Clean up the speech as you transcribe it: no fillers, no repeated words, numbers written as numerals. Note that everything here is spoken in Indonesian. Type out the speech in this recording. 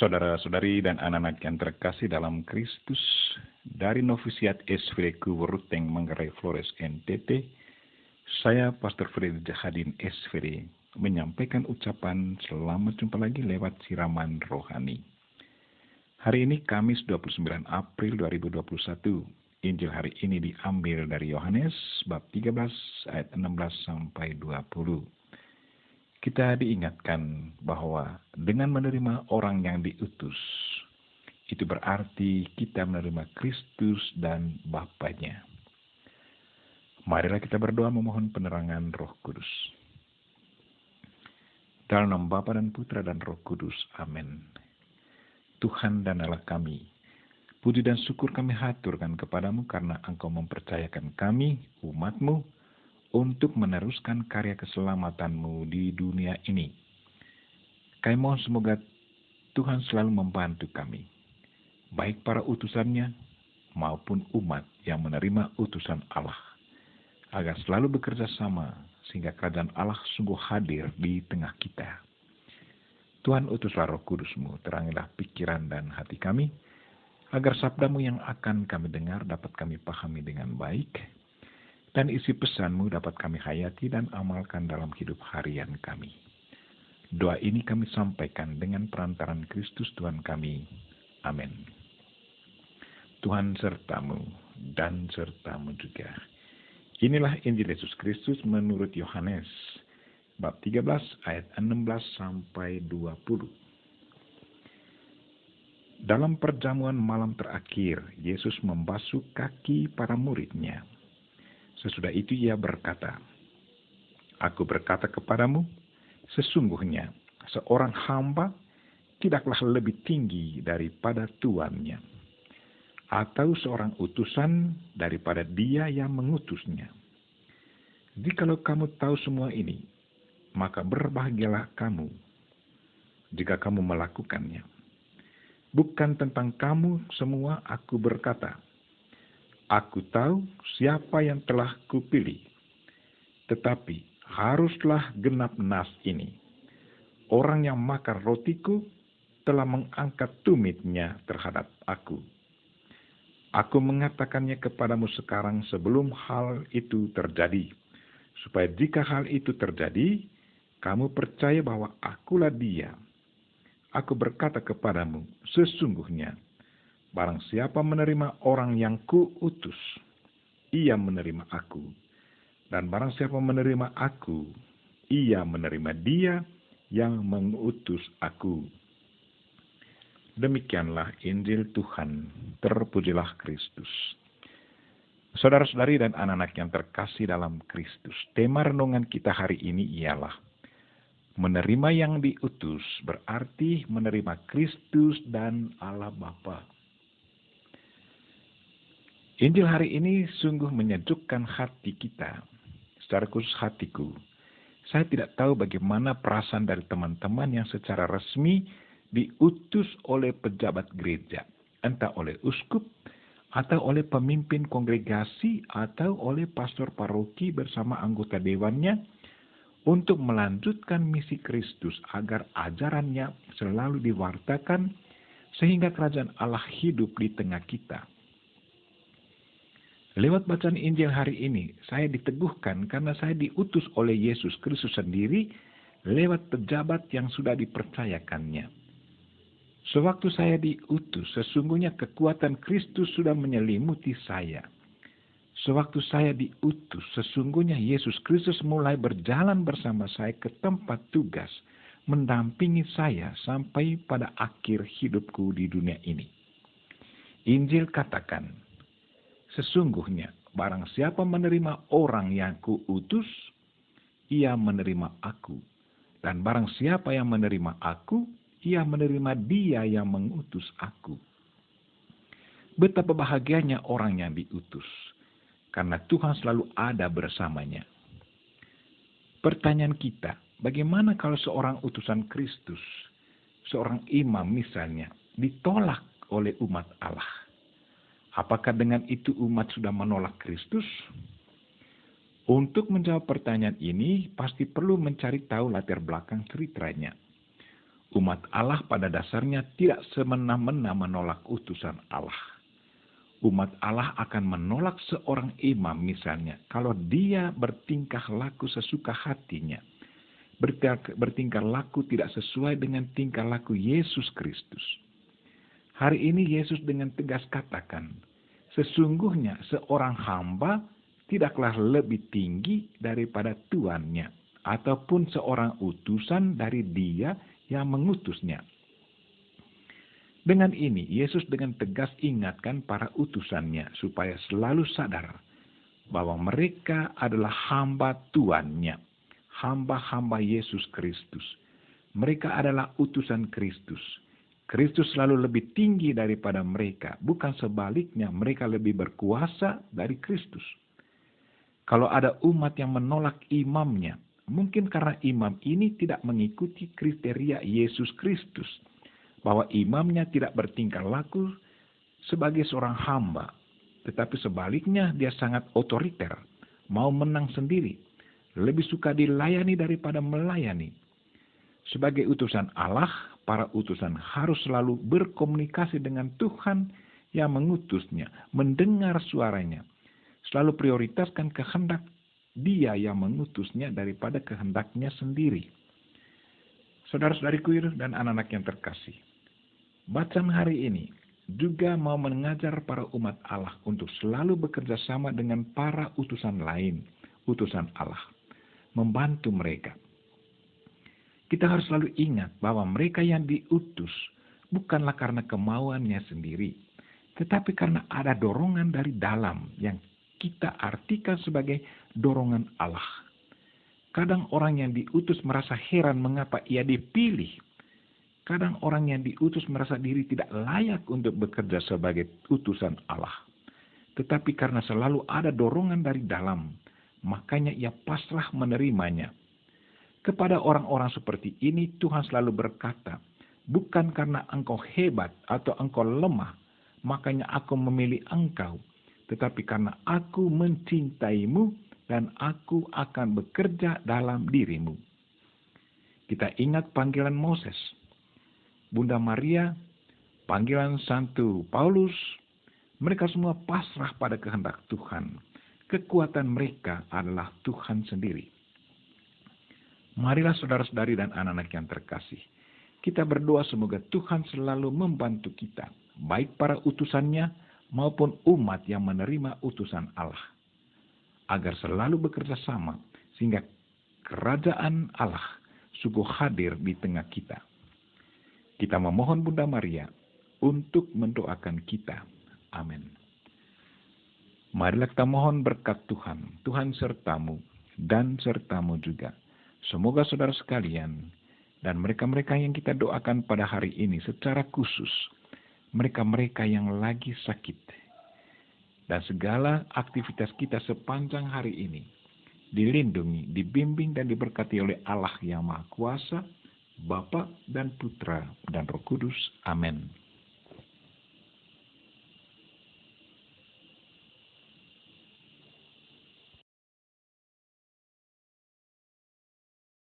Saudara-saudari dan anak-anak yang terkasih dalam Kristus, dari Novisiat SVD Kuweruteng Manggarai Flores NTT, saya Pastor Freddy Jahadin SVD menyampaikan ucapan selamat jumpa lagi lewat siraman rohani. Hari ini Kamis 29 April 2021. Injil hari ini diambil dari Yohanes bab 13 ayat 16 sampai 20. Kita diingatkan bahwa dengan menerima orang yang diutus, itu berarti kita menerima Kristus dan Bapanya. Marilah kita berdoa memohon penerangan Roh Kudus. Dalam nama Bapa dan Putra dan Roh Kudus. Amin. Tuhan dan Allah kami, puji dan syukur kami haturkan kepadamu karena Engkau mempercayakan kami, umat-Mu, untuk meneruskan karya keselamatan-Mu di dunia ini. Kami mohon semoga Tuhan selalu membantu kami, baik para utusannya maupun umat yang menerima utusan Allah, agar selalu bekerja sama sehingga kerajaan Allah sungguh hadir di tengah kita. Tuhan, utuslah Roh Kudus-Mu, terangilah pikiran dan hati kami, agar sabda-Mu yang akan kami dengar dapat kami pahami dengan baik, dan isi pesan-Mu dapat kami hayati dan amalkan dalam hidup harian kami. Doa ini kami sampaikan dengan perantaran Kristus Tuhan kami. Amin. Tuhan sertamu dan sertamu juga. Inilah Injil Yesus Kristus menurut Yohanes, bab 13 ayat 16 sampai 20. Dalam perjamuan malam terakhir, Yesus membasuh kaki para murid-Nya. Sesudah itu ia berkata, "Aku berkata kepadamu, sesungguhnya seorang hamba tidaklah lebih tinggi daripada tuannya, atau seorang utusan daripada dia yang mengutusnya. Jikalau kamu tahu semua ini, maka berbahagialah kamu jika kamu melakukannya. Bukan tentang kamu semua aku berkata, aku tahu siapa yang telah kupilih, tetapi haruslah genap nas ini. Orang yang makan rotiku telah mengangkat tumitnya terhadap aku. Aku mengatakannya kepadamu sekarang sebelum hal itu terjadi, supaya jika hal itu terjadi, kamu percaya bahwa akulah dia. Aku berkata kepadamu, sesungguhnya, barang siapa menerima orang yang kuutus, ia menerima aku. Dan barang siapa menerima aku, ia menerima dia yang mengutus aku." Demikianlah Injil Tuhan. Terpujilah Kristus. Saudara-saudari dan anak-anak yang terkasih dalam Kristus, tema renungan kita hari ini ialah menerima yang diutus berarti menerima Kristus dan Allah Bapa. Injil hari ini sungguh menyejukkan hati kita, secara khusus hatiku. Saya tidak tahu bagaimana perasaan dari teman-teman yang secara resmi diutus oleh pejabat gereja, entah oleh uskup, atau oleh pemimpin kongregasi, atau oleh pastor paroki bersama anggota dewannya, untuk melanjutkan misi Kristus agar ajarannya selalu diwartakan, sehingga kerajaan Allah hidup di tengah kita. Lewat bacaan Injil hari ini, saya diteguhkan karena saya diutus oleh Yesus Kristus sendiri lewat pejabat yang sudah dipercayakannya. Sewaktu saya diutus, sesungguhnya kekuatan Kristus sudah menyelimuti saya. Sewaktu saya diutus, sesungguhnya Yesus Kristus mulai berjalan bersama saya ke tempat tugas, mendampingi saya sampai pada akhir hidupku di dunia ini. Injil katakan, sesungguhnya barang siapa menerima orang yang kuutus, ia menerima aku. Dan barang siapa yang menerima aku, ia menerima dia yang mengutus aku. Betapa bahagianya orang yang diutus, karena Tuhan selalu ada bersamanya. Pertanyaan kita, bagaimana kalau seorang utusan Kristus, seorang imam misalnya, ditolak oleh umat Allah? Apakah dengan itu umat sudah menolak Kristus? Untuk menjawab pertanyaan ini, pasti perlu mencari tahu latar belakang ceritanya. Umat Allah pada dasarnya tidak semena-mena menolak utusan Allah. Umat Allah akan menolak seorang imam misalnya kalau dia bertingkah laku sesuka hatinya. Bertingkah laku tidak sesuai dengan tingkah laku Yesus Kristus. Hari ini Yesus dengan tegas katakan, sesungguhnya seorang hamba tidaklah lebih tinggi daripada tuannya, ataupun seorang utusan dari dia yang mengutusnya. Dengan ini, Yesus dengan tegas ingatkan para utusannya supaya selalu sadar bahwa mereka adalah hamba Tuannya, hamba-hamba Yesus Kristus. Mereka adalah utusan Kristus. Kristus selalu lebih tinggi daripada mereka, bukan sebaliknya mereka lebih berkuasa dari Kristus. Kalau ada umat yang menolak imamnya, mungkin karena imam ini tidak mengikuti kriteria Yesus Kristus, bahwa imamnya tidak bertingkah laku sebagai seorang hamba, tetapi sebaliknya dia sangat otoriter, mau menang sendiri, lebih suka dilayani daripada melayani. Sebagai utusan Allah, para utusan harus selalu berkomunikasi dengan Tuhan yang mengutusnya, mendengar suaranya, selalu prioritaskan kehendak Dia yang mengutusnya daripada kehendaknya sendiri. Saudara-saudariku dan anak-anak yang terkasih, bacaan hari ini juga mau mengajar para umat Allah untuk selalu bekerja sama dengan para utusan lain, utusan Allah, membantu mereka. Kita harus selalu ingat bahwa mereka yang diutus bukanlah karena kemauannya sendiri, tetapi karena ada dorongan dari dalam yang kita artikan sebagai dorongan Allah. Kadang orang yang diutus merasa heran mengapa ia dipilih. Kadang orang yang diutus merasa diri tidak layak untuk bekerja sebagai utusan Allah. Tetapi karena selalu ada dorongan dari dalam, makanya ia pasrah menerimanya. Kepada orang-orang seperti ini Tuhan selalu berkata, bukan karena engkau hebat atau engkau lemah, makanya aku memilih engkau. Tetapi karena aku mencintaimu dan aku akan bekerja dalam dirimu. Kita ingat panggilan Moses, Bunda Maria, panggilan Santo Paulus, mereka semua pasrah pada kehendak Tuhan. Kekuatan mereka adalah Tuhan sendiri. Marilah saudara-saudari dan anak-anak yang terkasih, kita berdoa semoga Tuhan selalu membantu kita, baik para utusannya maupun umat yang menerima utusan Allah, agar selalu bekerja sama sehingga kerajaan Allah sungguh hadir di tengah kita. Kita memohon Bunda Maria untuk mendoakan kita. Amin. Marilah kita mohon berkat Tuhan. Tuhan sertamu dan sertamu juga. Semoga saudara sekalian dan mereka-mereka yang kita doakan pada hari ini secara khusus, mereka-mereka yang lagi sakit, dan segala aktivitas kita sepanjang hari ini dilindungi, dibimbing dan diberkati oleh Allah yang Maha Kuasa, Bapa dan Putra dan Roh Kudus. Amin.